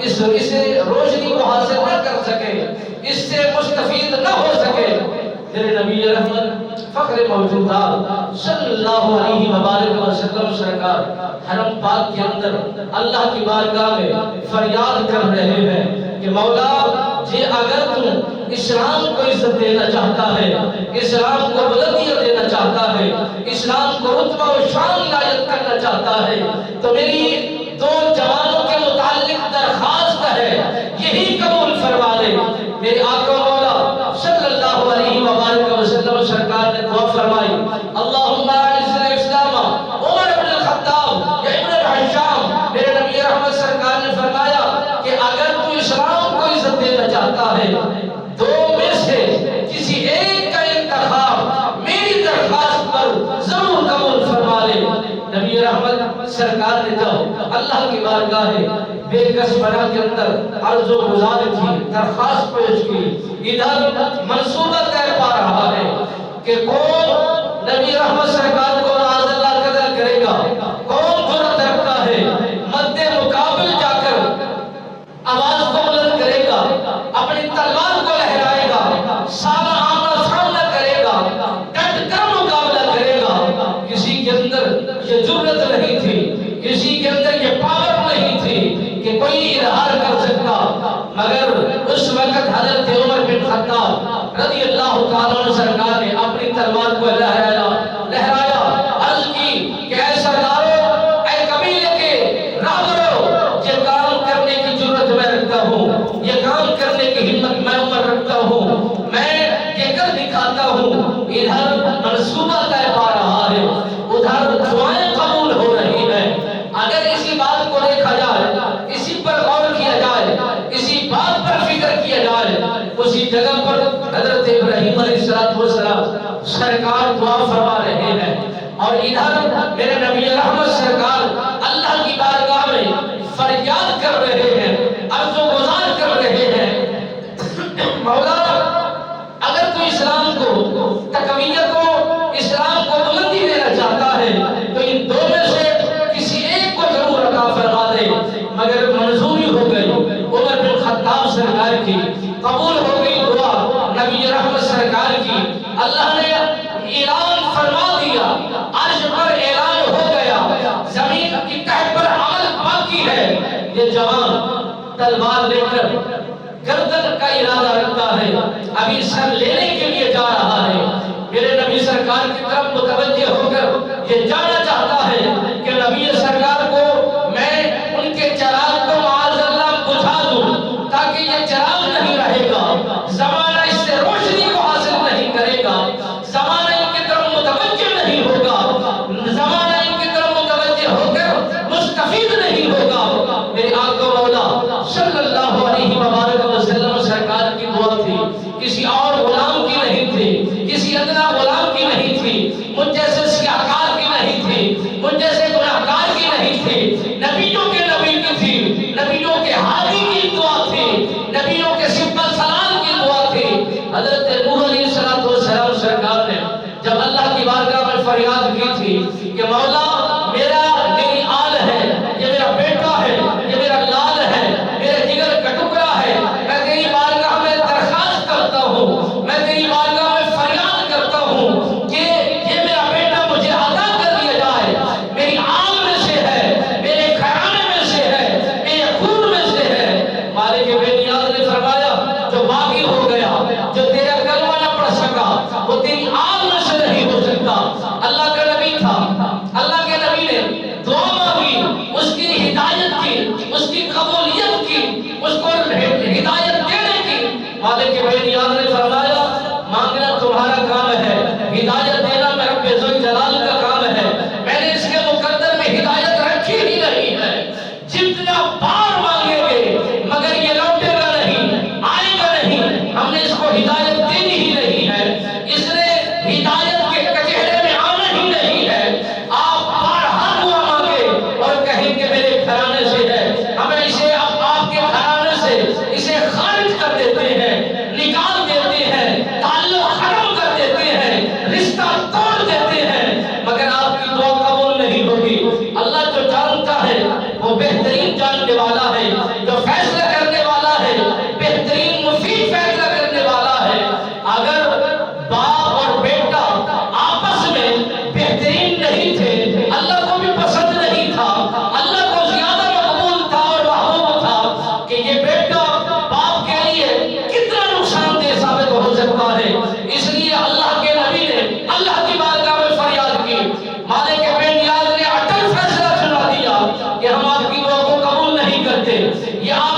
اس روشنی کو حاصل نہ کر سکے، اس سے مستفید نہ ہو سکے، میرے نبی رحمت فخر موجودات صلی اللہ علیہ وآلہ وسلم سرکار حرم پاک کے اندر اللہ کی بارگاہ میں فریاد کر رہے ہیں کہ مولا جی اگر تم اسلام کو عزت دینا چاہتا ہے، اسلام کو بلندیت دینا چاہتا ہے، اسلام کو رتبہ و شان عنایت کرنا چاہتا ہے، تو میری دو جوانوں کے متعلق درخواست ہے، یہی قبول فرما لے۔ میرے آقا مولا صلی اللہ علیہ وآلہ وسلم سرکار نے دعا فرمائی، اللہم اعز الاسلام عمر بن الخطاب ابن الحشام۔ میرے نبی رحمت سرکار نے فرمایا کہ اگر تو اسلام کو عزت دینا چاہتا ہے، دو میں سے کسی ایک کا انتخاب میری درخواست پر ضرور قبول فرما لے۔ نبی رحمت سرکار نے جب اللہ کی بارگاہ بے کس بنا کے اندر عرض و گزار کی، درخواست پیش کی، ادھر منصوبہ طے پا رہا ہے کہ کون نبی رحمت سرکار کو معاذ اللہ قتل کرے گا، کون جرأت رکھتا ہے مد مقابل جا کر آواز کو بلند کرے گا، اپنی تلوار کو لہرائے گا، آمنا سامنا کرے گا، ڈٹ کر مقابلہ کرے گا۔ کسی کے اندر یہ جرأت نہیں تھی، کسی کے اندر یہ پاور نہیں تھی کہ کوئی اظہار کر سکتا، مگر اس وقت حضرت عمر بن خطاب رضی اللہ تعالیٰ عنہ سرکار نے اپنی تلوار کو لہرایا، عرض کی کہ اے سردارو، اے قبیلے کے رہبرو، یہ کام کرنے کی جرأت میں رکھتا ہوں، یہ کام کرنے کی ہمت میں عمر رکھتا ہوں، میں یہ کر دکھاتا ہوں۔ ادھر منصوبہ طے پا رہا ہے، ادھر دعائیں قبول ہو رہی ہیں۔ اگر اسی بات کو دیکھا جائے، اسی پر غور کیا جائے، اسی بات پر فکر کیا جائے، اسی جگہ پر حضرت ابراہیم علیہ السلام سرکار دعا فرما رہے ہیں، اور ادھر میرے نبی رحمت سرکار اللہ کی بارگاہ میں فریاد کر رہے ہیں، عرض و گزار کر رہے ہیں، مولا اگر تو اسلام کو تقویت کو، اسلام کو بلندی دینا چاہتا ہے تو ان دو میں سے کسی ایک کو ضرور عطا فرما دے۔ مگر منظوری ہو گئی عمر بن خطاب سرکار کی، قبول ہو گئی دعا نبی رحمت سرکار کی، اللہ نے اعلان فرما دیا، عرش پر اعلان ہو گیا، زمین کی تہ پر عمل باقی ہے۔ یہ جوان تلوار لے کر گردن کا ارادہ رکھتا ہے، ابھی سر لینے کے لیے جا رہا ہے۔ میرے نبی سرکار کی طرف متوجہ ہو کر یہ جانا چاہتا ہے کہ نبی سرکار کو میں ان کے چراغ کو معاذ اللہ بجھا دوں، تاکہ یہ چراغ نہیں رہے گا، زمانہ اس سے روشنی کو حاصل نہیں کرے گا، زمانہ ان کی طرف متوجہ نہیں ہوگا، زمانہ ان کی طرف متوجہ ہو کر مستفید نہیں ہوگا۔ میرے آقا مولا صلی اللہ علیہ وآلہ وسلم سرکار کی دعا تھی، کسی اور غلام کی نہیں تھی، کسی ادنا غلام کی نہیں تھی، مجھ جیسے سیاہکار کی نہیں تھی، یہ آپ